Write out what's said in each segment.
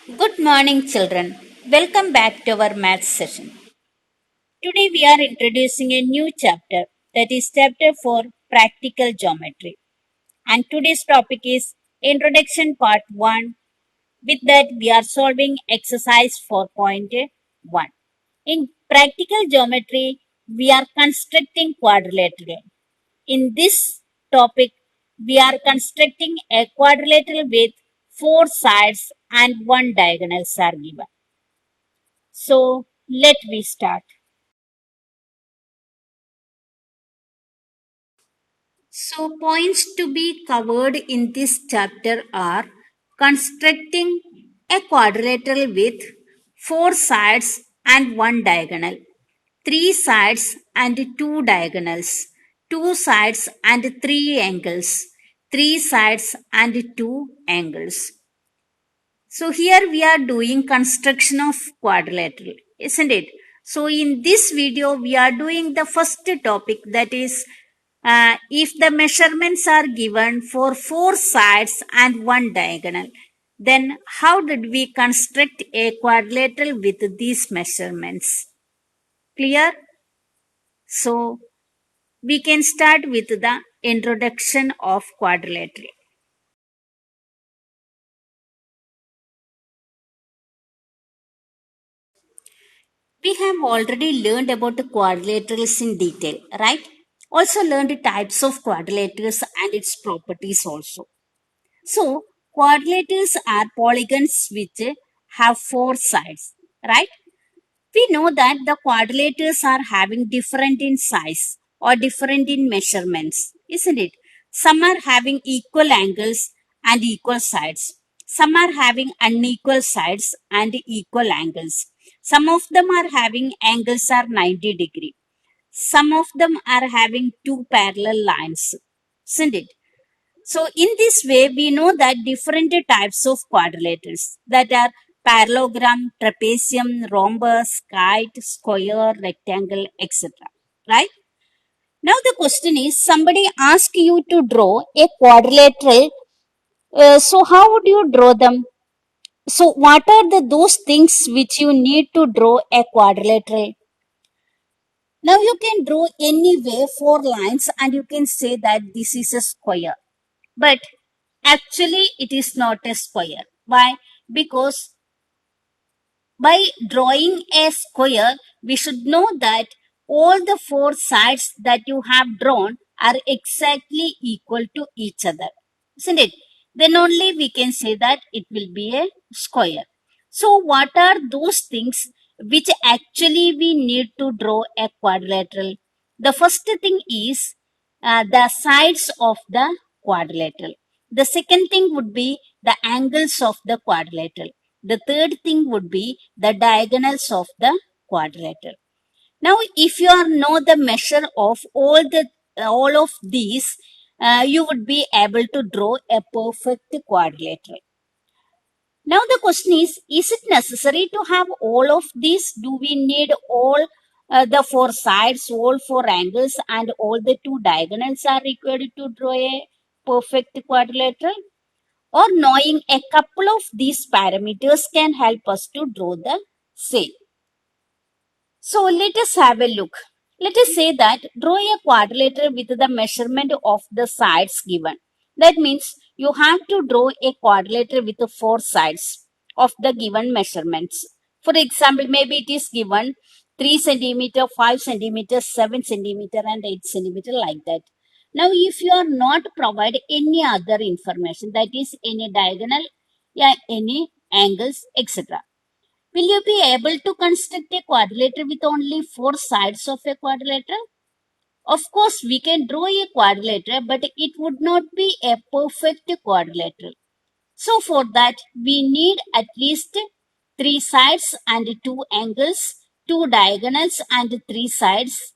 Good morning, children. Welcome back to our maths session. Today we are introducing a new chapter, that is chapter 4, Practical Geometry. And today's topic is Introduction Part 1. With that, we are solving exercise 4.1. In practical geometry, we are constructing quadrilateral. In this topic, we are constructing a quadrilateral with four sides and one diagonals are given. So let me start. So points to be covered in this chapter are constructing a quadrilateral with four sides and one diagonal, three sides and two diagonals, two sides and three angles, three sides and two angles. So here we are doing construction of quadrilateral, isn't it? So in this video, we are doing the first topic, that is, if the measurements are given for four sides and one diagonal, then how did we construct a quadrilateral with these measurements? Clear? So we can start with the introduction of quadrilateral. We have already learned about the quadrilaterals in detail, right? Also learned the types of quadrilaterals and its properties also. So, quadrilaterals are polygons which have four sides, right? We know that the quadrilaterals are having different in size or different in measurements, isn't it? Some are having equal angles and equal sides. Some are having unequal sides and equal angles. Some of them are having angles are 90-degree. Some of them are having two parallel lines, isn't it? So in this way, we know that different types of quadrilaterals, that are parallelogram, trapezium, rhombus, kite, square, rectangle, etc. Right? Now the question is, somebody asked you to draw a quadrilateral. So how would you draw them? So what are those things which you need to draw a quadrilateral? Now you can draw any way four lines and you can say that this is a square. But actually, it is not a square. Why? Because by drawing a square, we should know that all the four sides that you have drawn are exactly equal to each other. Isn't it? Then only we can say that it will be a square. So, what are those things which actually we need to draw a quadrilateral? The first thing is the sides of the quadrilateral. The second thing would be the angles of the quadrilateral. The third thing would be the diagonals of the quadrilateral. Now, if you are know the measure of all of these, you would be able to draw a perfect quadrilateral. Now the question is it necessary to have all of these? Do we need all the four sides, all four angles, and all the two diagonals are required to draw a perfect quadrilateral? Or knowing a couple of these parameters can help us to draw the same. So let us have a look. Let us say that draw a quadrilateral with the measurement of the sides given. That means you have to draw a quadrilateral with the four sides of the given measurements. For example, maybe it is given 3 centimeter, 5 centimeter, 7 centimeter, and 8 centimeter, like that. Now, if you are not provide any other information, that is any diagonal, yeah, any angles, etc. Will you be able to construct a quadrilateral with only four sides of a quadrilateral? Of course, we can draw a quadrilateral, but it would not be a perfect quadrilateral. So, for that, we need at least three sides and two angles, two diagonals and three sides,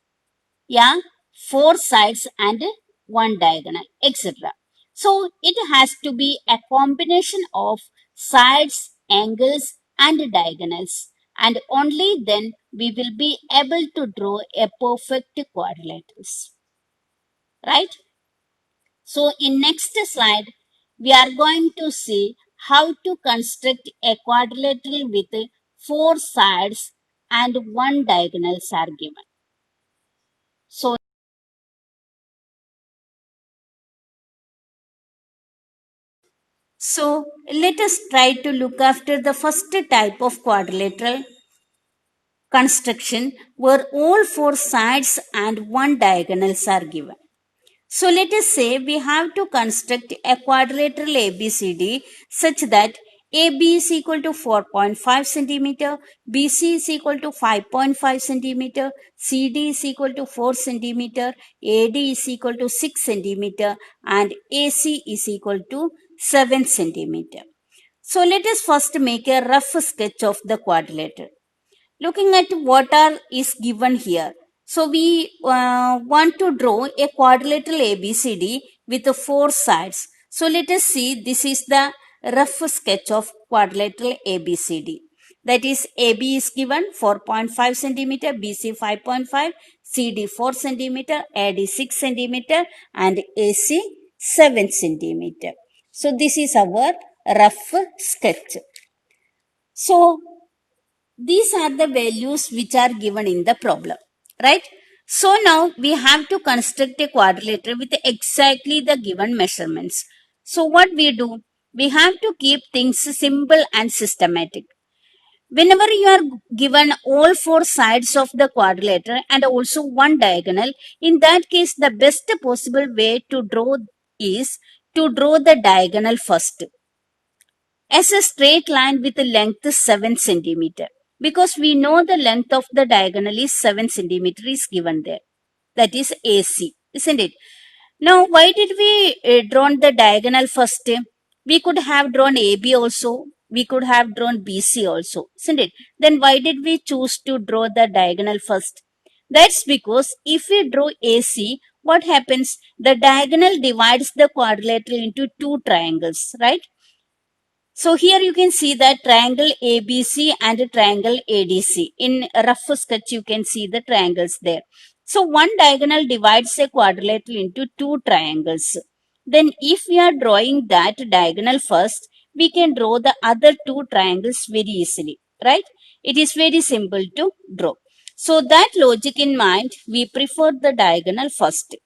yeah, four sides and one diagonal, etc. So it has to be a combination of sides, angles, and diagonals, and only then we will be able to draw a perfect quadrilaterals, right? So in next slide, we are going to see how to construct a quadrilateral with four sides and one diagonals are given. So, so let us try to look after the first type of quadrilateral construction where all four sides and one diagonals are given. So let us say we have to construct a quadrilateral ABCD such that AB is equal to 4.5 centimeter, BC is equal to 5.5 centimeter, CD is equal to 4 centimeter, AD is equal to 6 centimeter, and AC is equal to 7 centimeter. So let us first make a rough sketch of the quadrilateral. Looking at what are is given here. So we want to draw a quadrilateral ABCD with the four sides. So let us see, this is the rough sketch of quadrilateral ABCD. That is, AB is given 4.5 centimeter, BC 5.5, CD 4 centimeter, AD 6 centimeter, and AC 7 centimeter. So this is our rough sketch. So these are the values which are given in the problem, right? So now we have to construct a quadrilateral with exactly the given measurements. So what we do, we have to keep things simple and systematic. Whenever you are given all four sides of the quadrilateral and also one diagonal, in that case, the best possible way to draw is to draw the diagonal first as a straight line with a length 7 centimeter, because we know the length of the diagonal is 7 centimeter is given there. That is AC, isn't it? Now, why did we drawn the diagonal first? We could have drawn AB also. We could have drawn BC also, isn't it? Then why did we choose to draw the diagonal first? That's because if we draw AC, what happens? The diagonal divides the quadrilateral into two triangles, right? So here you can see that triangle ABC and triangle ADC. In a rough sketch, you can see the triangles there. So one diagonal divides a quadrilateral into two triangles. Then if we are drawing that diagonal first, we can draw the other two triangles very easily, right? It is very simple to draw. So that logic in mind, we prefer the diagonal first.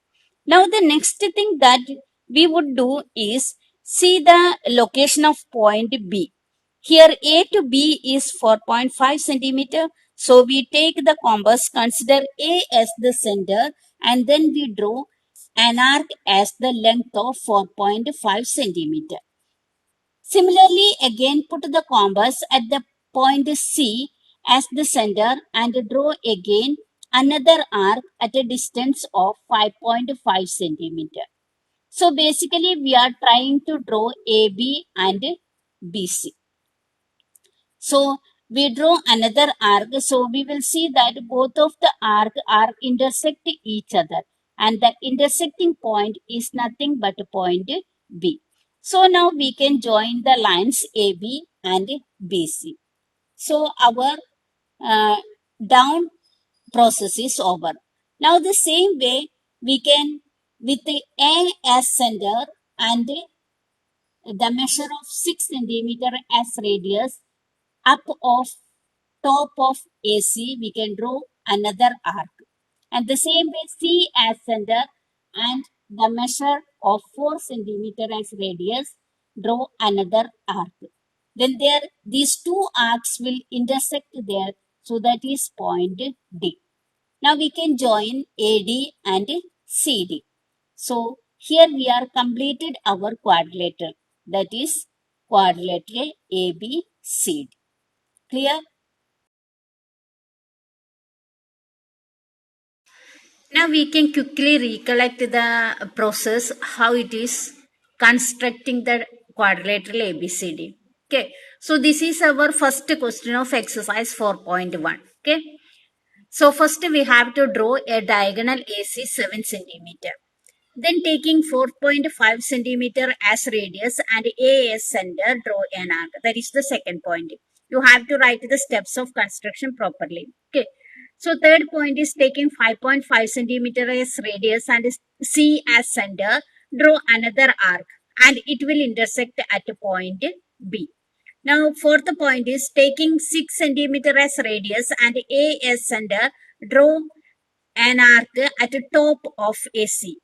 Now the next thing that we would do is see the location of point B. Here A to B is 4.5 centimeter. So we take the compass, consider A as the center, and then we draw an arc as the length of 4.5 centimeter. Similarly, again put the compass at the point C as the center and draw again another arc at a distance of 5.5 centimeter. So basically we are trying to draw AB and BC. So we draw another arc. So we will see that both of the arc are intersect each other, and the intersecting point is nothing but point B. So now we can join the lines AB and BC. So our uh, down process is over. Now the same way we can, with the A as center and the measure of 6 centimeter as radius, up of top of AC, we can draw another arc. And the same way C as center and the measure of 4 centimeter as radius, draw another arc. Then there, these two arcs will intersect there. So that is point D. Now we can join AD and CD. So here we are completed our quadrilateral. That is quadrilateral ABCD. Clear? Now we can quickly recollect the process how it is constructing the quadrilateral ABCD. Okay. So this is our first question of exercise 4.1. Okay. So first we have to draw a diagonal AC 7 centimeter. Then taking 4.5 centimeter as radius and A as center, draw an arc. That is the second point. You have to write the steps of construction properly. Okay. So third point is taking 5.5 centimeter as radius and C as center, draw another arc and it will intersect at a point B. Now, fourth point is taking 6 centimeter as radius and A as center, draw an arc at the top of AC.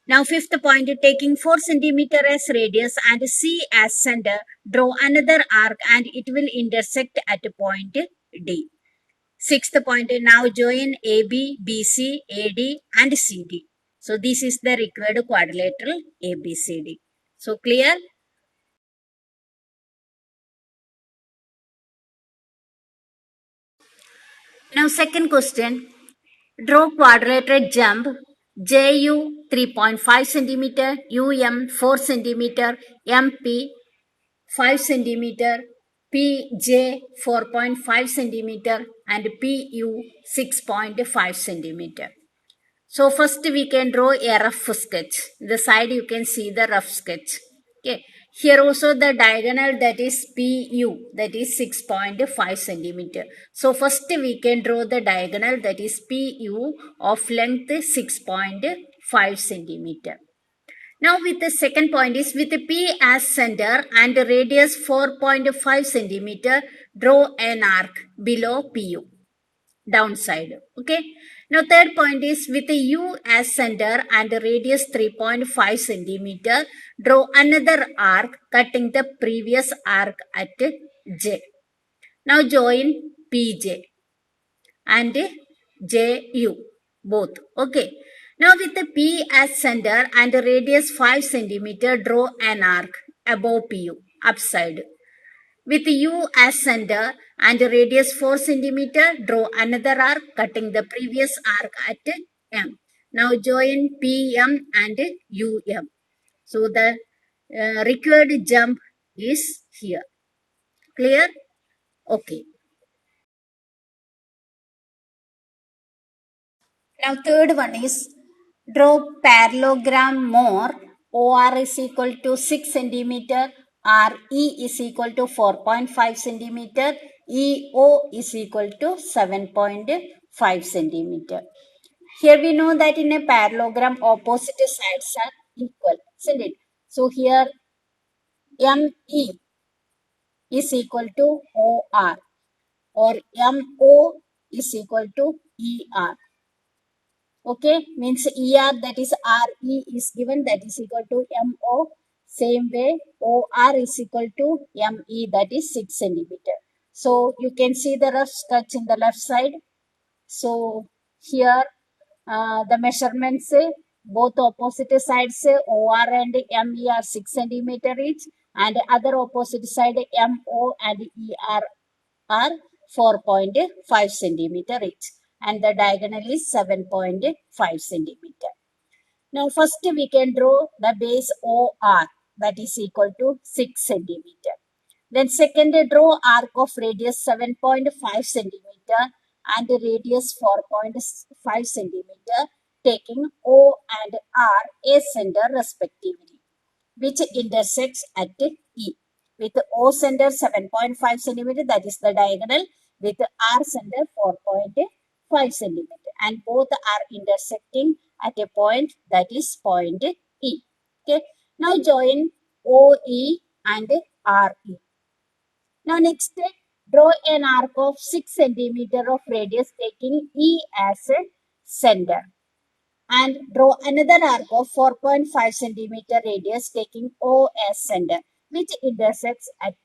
Now, fifth point, taking 4 centimeter as radius and C as center, draw another arc and it will intersect at point D. Sixth point, now join AB, BC, AD and CD. So, this is the required quadrilateral ABCD. So, clear? Now, second question. Draw quadrilateral jump JU 3.5 centimeter, UM 4 centimeter, MP 5 centimeter, PJ 4.5 centimeter, and PU 6.5 centimeter. So first we can draw a rough sketch. The side you can see the rough sketch. Okay. Here also the diagonal that is PU that is 6.5 centimeter. So first we can draw the diagonal that is PU of length 6.5 centimeter. Now with the second point is with P as center and radius 4.5 centimeter, draw an arc below PU downside. Okay. Now third point is with U as center and radius 3.5 centimeter, draw another arc cutting the previous arc at J. Now join PJ and JU both. Okay. Now with the P as center and radius 5 centimeter, draw an arc above PU upside. With U as center and radius 4 centimeter, draw another arc cutting the previous arc at M. Now join PM and UM. So the required jump is here. Clear? Okay. Now third one is draw parallelogram more. OR is equal to 6 centimeter. RE is equal to 4.5 centimeter. EO is equal to 7.5 centimeter. Here we know that in a parallelogram opposite sides are equal, isn't it? So here ME is equal to OR or MO is equal to ER. Okay, means ER that is RE is given that is equal to MO. Same way OR is equal to ME that is 6 centimeter. So you can see the rough sketch in the left side. So here the measurements both opposite sides OR and ME are 6 centimeter each and other opposite side MO and ER are 4.5 centimeter each and the diagonal is 7.5 centimeter. Now first we can draw the base OR that is equal to 6 centimeter. Then second draw arc of radius 7.5 centimeter and radius 4.5 centimeter taking O and R as center respectively, which intersects at E. With O center 7.5 centimeter, that is the diagonal, with R center 4.5 centimeter, and both are intersecting at a point that is point E. Okay. Now join OE and RE. Now next, draw an arc of 6 centimeter of radius taking E as a center and draw another arc of 4.5 centimeter radius taking O as center which intersects at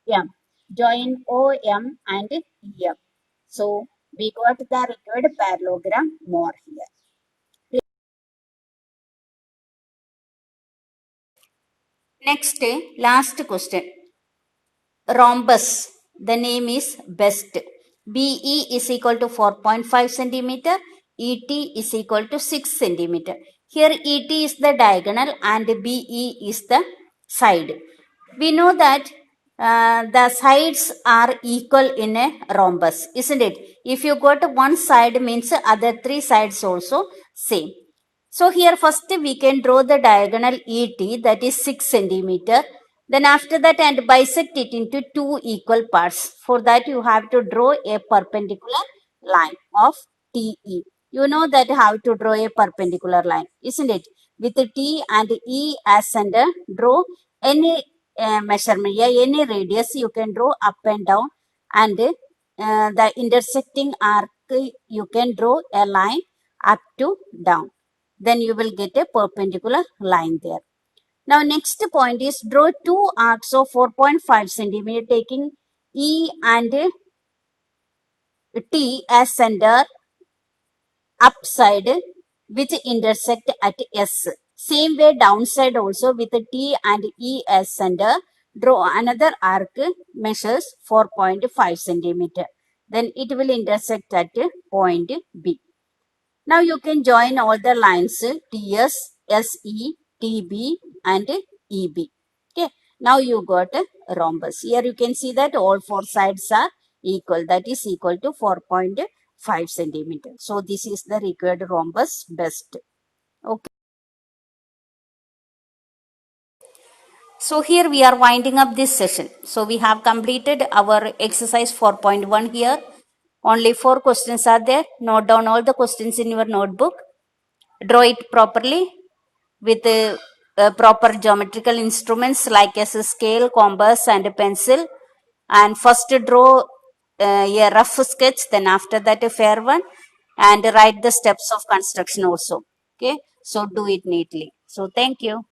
M. Join OM and EM. So we got the required parallelogram more here. Next, last question. Rhombus. The name is best. BE is equal to 4.5 centimeter. ET is equal to 6 centimeter. Here ET is the diagonal and BE is the side. We know that the sides are equal in a rhombus, isn't it? If you got one side means other three sides also same. So here first we can draw the diagonal ET that is 6 centimeter. Then after that and bisect it into two equal parts. For that you have to draw a perpendicular line of TE. You know that how to draw a perpendicular line, isn't it? With T and E as center, draw any measurement. Yeah, any radius you can draw up and down, and the intersecting arc you can draw a line up to down. Then you will get a perpendicular line there. Now, next point is draw two arcs of 4.5 centimeter, taking E and T as center upside, which intersect at S. Same way downside also with T and E as center. Draw another arc measures 4.5 centimeter. Then it will intersect at point B. Now you can join all the lines TS, SE, TB and EB. Okay. Now you got a rhombus. Here you can see that all four sides are equal. That is equal to 4.5 centimeter. So this is the required rhombus best. Okay. So here we are winding up this session. So we have completed our exercise 4.1 here. Only 4 questions are there. Note down all the questions in your notebook. Draw it properly with proper geometrical instruments like as a scale, compass and a pencil. And first draw a rough sketch, then after that a fair one, and write the steps of construction also. Okay, so do it neatly. So thank you.